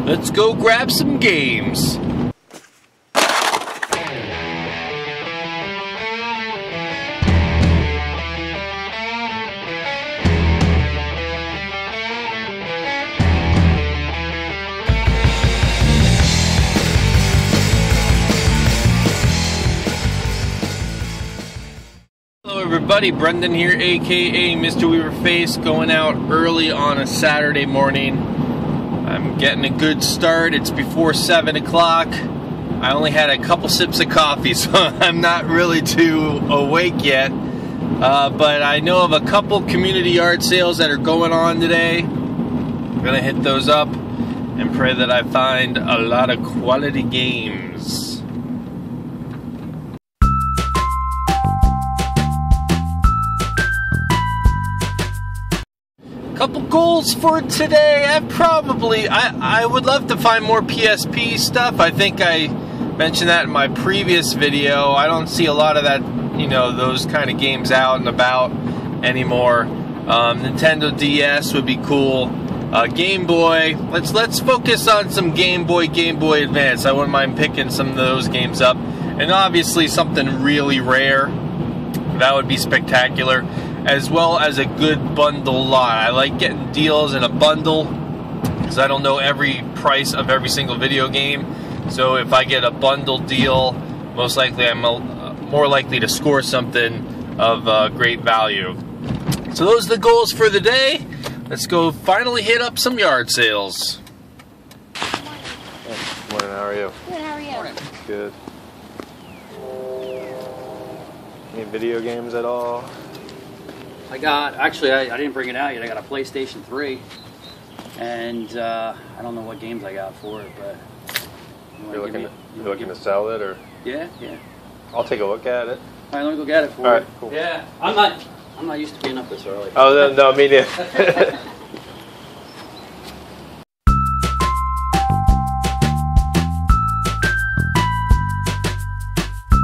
Let's go grab some games. Hello everybody, Brendan here, aka Mr. Weaver Face, going out early on a Saturday morning. I'm getting a good start. It's before 7 o'clock. I only had a couple sips of coffee, so I'm not really too awake yet. But I know of a couple community yard sales that are going on today. I'm gonna hit those up and pray that I find a lot of quality games. Couple goals for today. I would love to find more PSP stuff. I think I mentioned that in my previous video. I don't see a lot of that, you know, those kind of games out and about anymore. Nintendo DS would be cool. Game Boy. Let's focus on some Game Boy Advance. I wouldn't mind picking some of those games up, and obviously something really rare. That would be spectacular. As well as a good bundle lot. I like getting deals in a bundle because I don't know every price of every single video game. So if I get a bundle deal, most likely I'm more likely to score something of great value. So those are the goals for the day. Let's go finally hit up some yard sales. Hey, morning, how are you? Good, how are you? Morning. Good. Any video games at all? Actually, I didn't bring it out yet. I got a PlayStation 3, and I don't know what games I got for it, but You're looking to sell it, or? Yeah. I'll take a look at it. All right, let me go get it for you. All right, cool. Yeah, I'm not used to being up this early. Oh, no, me neither.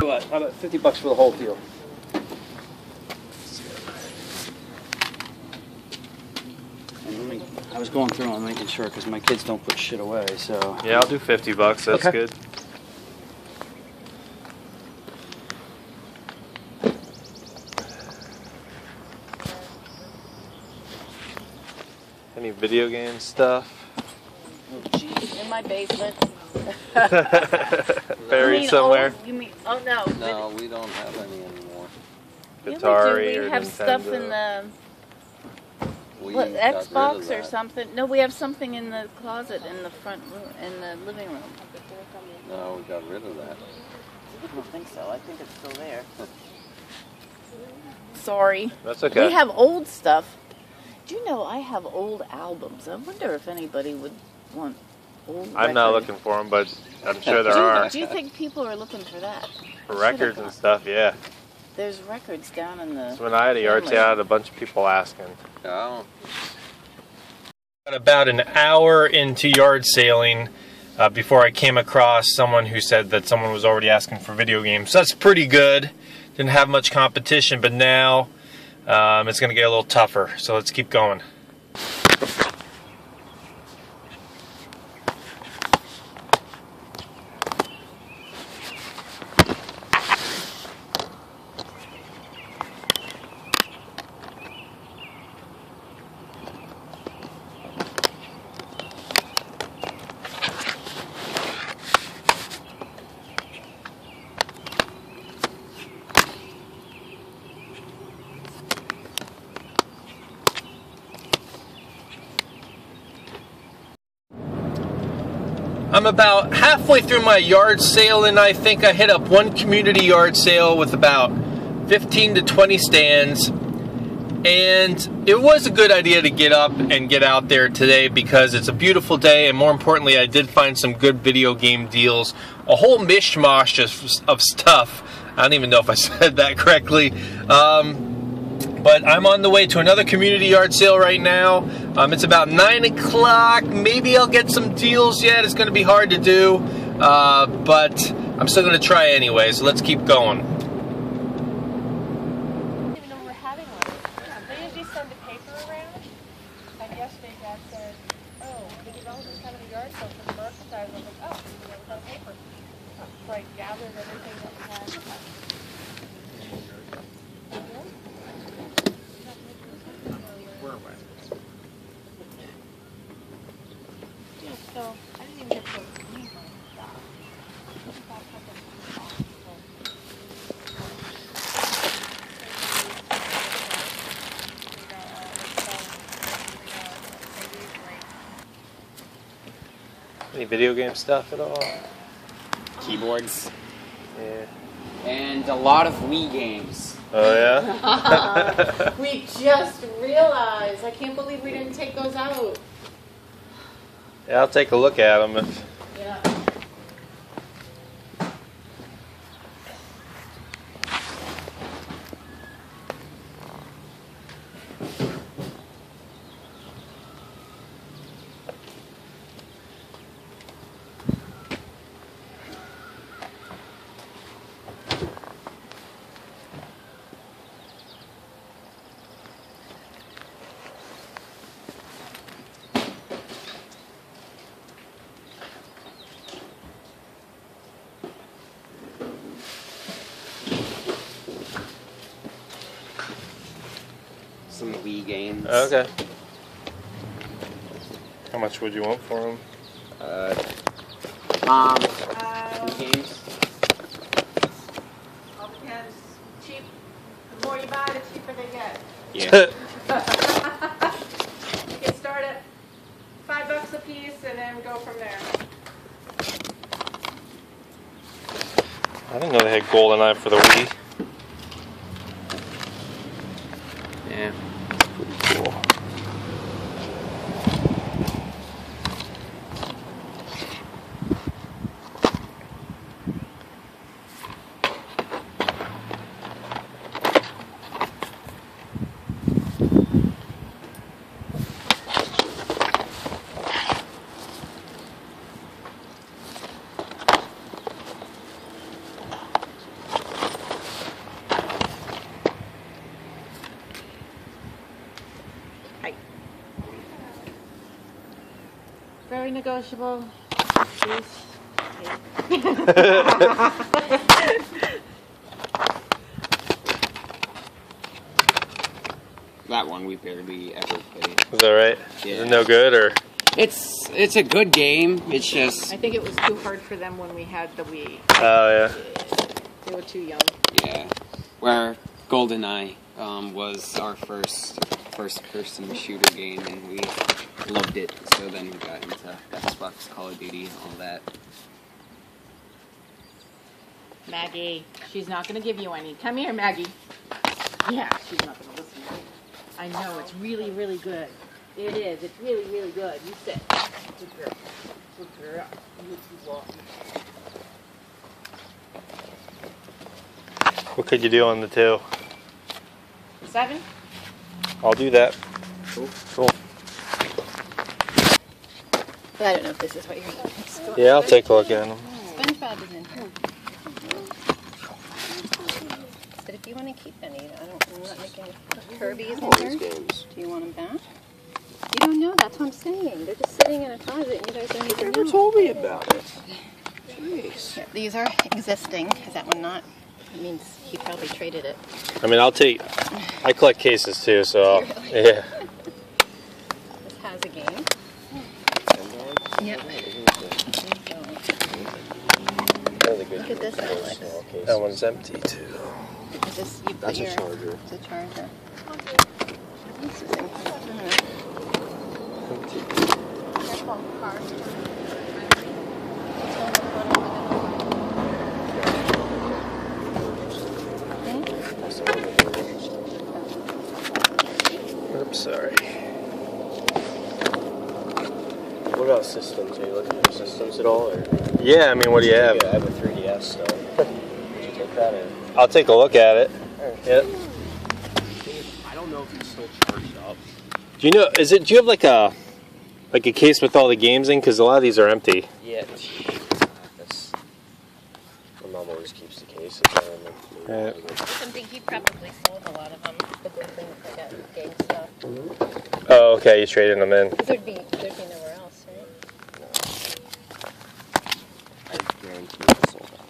What? How about $50 for the whole deal? I was going through and making sure because my kids don't put shit away, so... Yeah, I'll do $50. That's okay. Good. Any video game stuff? Oh, geez, in my basement. Buried somewhere? Oh, no. No, we don't have any anymore. Atari or we have Nintendo. stuff in the... We What, got rid of Xbox or that. something? No, we have something in the closet in the front room, in the living room. No, we got rid of that. I don't think so. I think it's still there. Sorry. That's okay. We have old stuff. Do you know I have old albums? I wonder if anybody would want old I'm not records. looking for them, but I'm sure there are. Do you think people are looking for that? For records and stuff, yeah. There's records down in the... So when I had a yard sale, I had a bunch of people asking. Oh. About an hour into yard sailing before I came across someone who said that someone was already asking for video games. So that's pretty good. Didn't have much competition, but now it's going to get a little tougher. So let's keep going. I'm about halfway through my yard sale, and I think I hit up one community yard sale with about 15 to 20 stands. And it was a good idea to get up and get out there today because it's a beautiful day, and more importantly, I did find some good video game deals. A whole mishmash of stuff. I don't even know if I said that correctly. But I'm on the way to another community yard sale right now. It's about 9 o'clock. Maybe I'll get some deals yet. It's going to be hard to do. But I'm still going to try anyway, so let's keep going. I didn't even know we were having one. They usually send the paper around. And yesterday Dad said, oh, the developer's having a yard sale for exercise. I was like, oh, we never got a paper. So I gathered everything that we had. Where am I? Yeah, so I didn't even have to clean my stuff. Any video game stuff at all? Keyboards. Yeah. And a lot of Wii games. Oh yeah? We just realized. I can't believe we didn't take those out. Yeah, I'll take a look at them if... Yeah. Some Wii games. Okay. How much would you want for them? Wii games. All depends. Cheap. The more you buy, the cheaper they get. Yeah. You can start at $5 a piece and then go from there. I didn't know they had GoldenEye for the Wii. Yeah. Cool. Very negotiable. That one we barely ever played. Is that right? Yeah. Is it no good or? It's a good game. It's just I think it was too hard for them when we had the Wii. Oh yeah. They were too young. yeah. Where GoldenEye was our first person shooter game, and we loved it. So then we got into Xbox, Call of Duty, all that. Maggie, she's not going to give you any. Come here, Maggie. Yeah, she's not going to listen. I know, it's really, really good. It is. It's really, really good. You sit. Good girl. Good girl. You walk. What could you do on the two? 7? I'll do that. Cool. Cool. But I don't know if this is what you're eating. Yeah, I'll take a look at them. SpongeBob is in here. But if you want to keep any, I'm not making Kirby's in here. Games. Do you want them back? You don't know. That's what I'm saying. They're just sitting in a closet, and you guys don't even know. Told me about it. Jeez. Here, these are existing. Is that one not? It means he probably traded it. I mean, I collect cases too, so Really? yeah. This has a game. Yep. Look at this, Alex. That one's empty too. Is this, you put That's a your, charger. It's a charger. This is in here. Careful, car. Oops, sorry. What about systems? Are you looking for systems at all? Or? Yeah, I mean, what do you have? Yeah, I have a 3DS still. Did you take that in? I'll take a look at it. Yep. I don't know if it's still charged up. Do you know? Do you have like a case with all the games in? Because a lot of these are empty. Yeah. That's, my mom always keeps the cases on. Right. I think he probably sold a lot of them. The good things like that game stuff. Oh, okay. You traded them in. Because there'd be nowhere else, right? going to be sold out.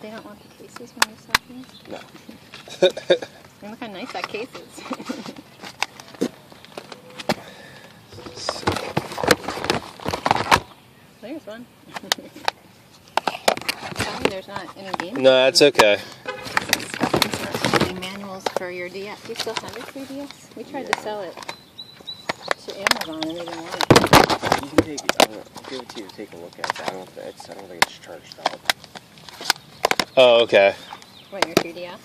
They don't want the cases when you sell things? No. And look how nice that case is. There's one. Tell me there's not any games. No, that's okay. Manuals for your DS. Do you still have it for your DS? We tried to sell it to Amazon and they didn't want it. You can take it. I'll give it to you to take a look at. I don't think it's charged out. Oh, okay. What, your 3DS?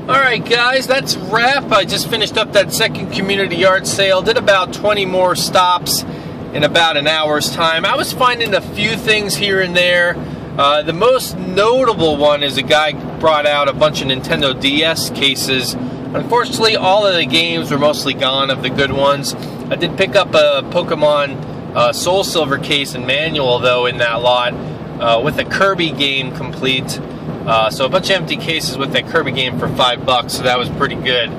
Alright guys, that's a wrap. I just finished up that second community yard sale. Did about 20 more stops in about an hour's time. I was finding a few things here and there. The most notable one is a guy brought out a bunch of Nintendo DS cases. Unfortunately, all of the games were mostly gone of the good ones. I did pick up a Pokemon Soul Silver case and manual though in that lot with a Kirby game complete. So a bunch of empty cases with that Kirby game for $5, so that was pretty good.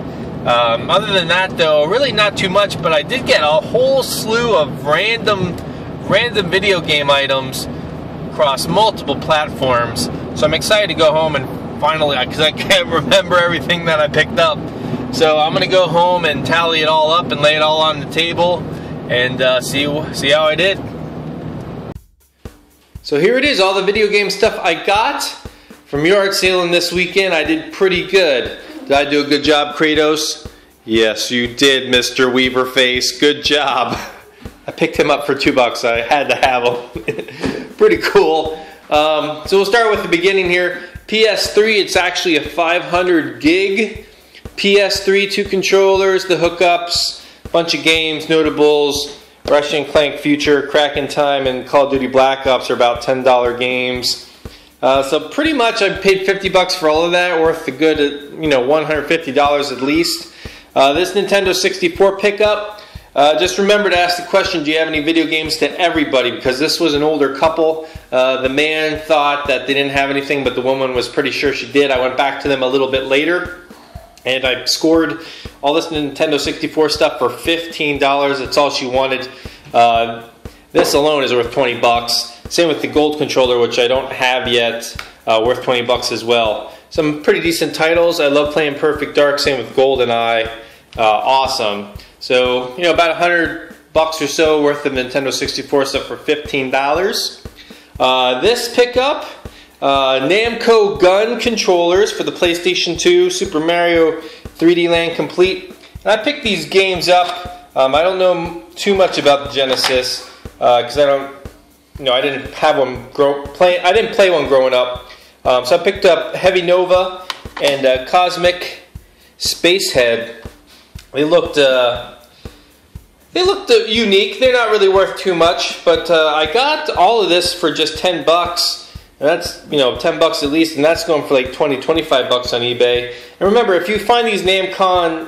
Other than that though, really not too much, but I did get a whole slew of random video game items across multiple platforms. So I'm excited to go home and finally, because I can't remember everything that I picked up. So I'm going to go home and tally it all up and lay it all on the table and see how I did. So here it is, all the video game stuff I got from yard sailing this weekend. I did pretty good. Did I do a good job, Kratos? Yes, you did, Mr. Weaverface. Good job. I picked him up for $2. I had to have him. Pretty cool. So we'll start with the beginning here. PS3, it's actually a 500 gig. PS3, 2 controllers, the hookups, bunch of games, notables. Ratchet & Clank Future, Crack in Time, and Call of Duty Black Ops are about $10 games. So pretty much I paid $50 for all of that, worth the good, $150 at least. This Nintendo 64 pickup, just remember to ask the question, do you have any video games to everybody? Because this was an older couple. The man thought that they didn't have anything, but the woman was pretty sure she did. I went back to them a little bit later, and I scored all this Nintendo 64 stuff for $15. That's all she wanted. This alone is worth $20. Same with the gold controller, which I don't have yet, worth $20 as well. Some pretty decent titles. I love playing Perfect Dark. Same with GoldenEye. Awesome. So, about $100 or so worth of Nintendo 64 stuff for $15. This pickup, Namco Gun controllers for the PlayStation 2, Super Mario 3D Land Complete. And I picked these games up. I don't know too much about the Genesis because I didn't have one I didn't play one growing up. So I picked up Heavy Nova and Cosmic Spacehead. They looked unique. They're not really worth too much, but I got all of this for just $10. And that's, $10 at least, and that's going for like $20, $25 on eBay. And remember, if you find these Namcon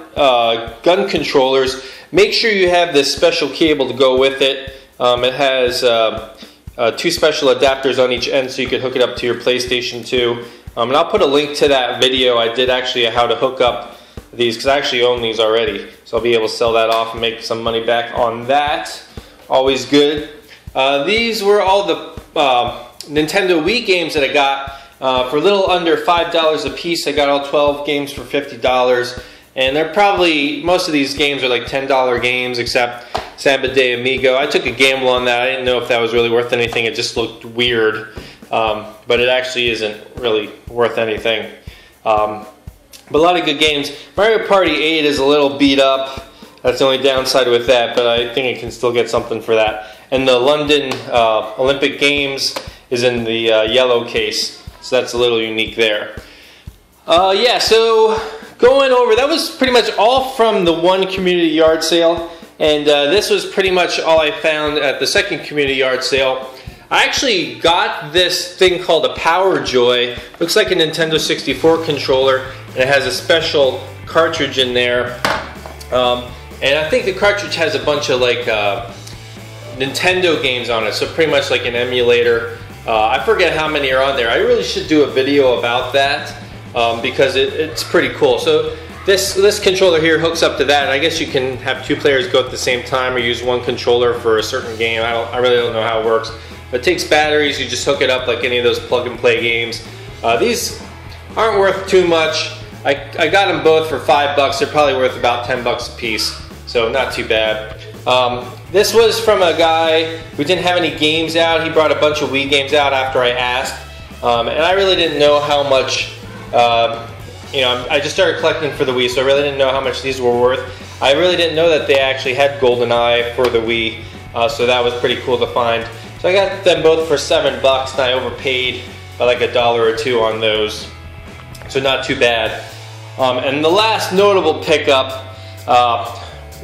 gun controllers, make sure you have this special cable to go with it. It has 2 special adapters on each end, so you can hook it up to your PlayStation 2. And I'll put a link to that video I did actually how to hook up these, because I actually own these already. So I'll be able to sell that off and make some money back on that. Always good. These were all the Nintendo Wii games that I got for a little under $5 a piece. I got all 12 games for $50. And they're probably, most of these games are like $10 games except Samba de Amigo. I took a gamble on that. I didn't know if that was really worth anything. It just looked weird. But it actually isn't really worth anything. But a lot of good games. Mario Party 8 is a little beat up. That's the only downside with that, but I think I can still get something for that. And the London Olympic Games is in the yellow case, so that's a little unique there. Yeah, so going over, that was pretty much all from the one community yard sale, and this was pretty much all I found at the second community yard sale. I actually got this thing called a Power Joy. Looks like a Nintendo 64 controller, and it has a special cartridge in there. And I think the cartridge has a bunch of like Nintendo games on it, so pretty much like an emulator. I forget how many are on there. I really should do a video about that because it's pretty cool. So this controller here hooks up to that, and I guess you can have 2 players go at the same time or use one controller for a certain game. I really don't know how it works. But it takes batteries, you just hook it up like any of those plug and play games. These aren't worth too much. I got them both for $5. They're probably worth about $10 a piece, so not too bad. This was from a guy who didn't have any games out. He brought a bunch of Wii games out after I asked, and I really didn't know how much. I just started collecting for the Wii, so I really didn't know how much these were worth. I really didn't know that they actually had GoldenEye for the Wii, so that was pretty cool to find. So I got them both for $7, and I overpaid by like $1 or $2 on those, so not too bad. And the last notable pickup,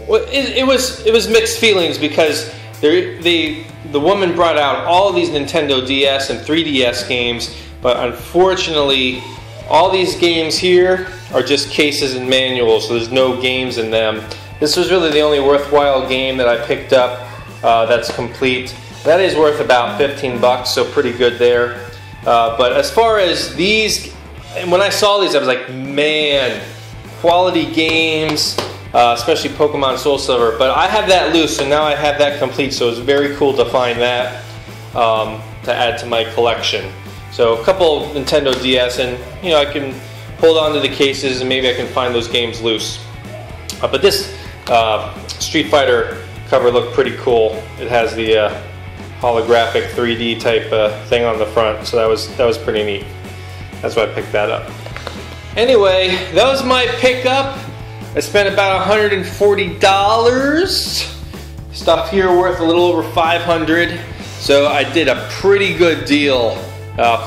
it was mixed feelings because the woman brought out all of these Nintendo DS and 3DS games, but unfortunately all these games here are just cases and manuals, so there's no games in them. This was really the only worthwhile game that I picked up that's complete. That is worth about $15, so pretty good there. But as far as these, and when I saw these, I was like, man, quality games, especially Pokemon Soul Silver. But I have that loose, so now I have that complete, so it's very cool to find that to add to my collection. So a couple Nintendo DS, and I can hold on to the cases, and maybe I can find those games loose. But this Street Fighter cover looked pretty cool. It has the holographic 3D type thing on the front, so that was pretty neat. That's why I picked that up. Anyway, that was my pickup. I spent about $140. Stuff here worth a little over $500. So I did a pretty good deal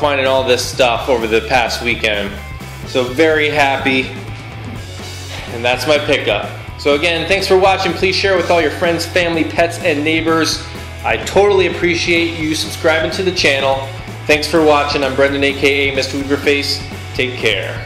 finding all this stuff over the past weekend. So very happy. And that's my pickup. So again, thanks for watching. Please share with all your friends, family, pets, and neighbors. I totally appreciate you subscribing to the channel. Thanks for watching. I'm Brendan, aka Mr. Weaverface. Take care.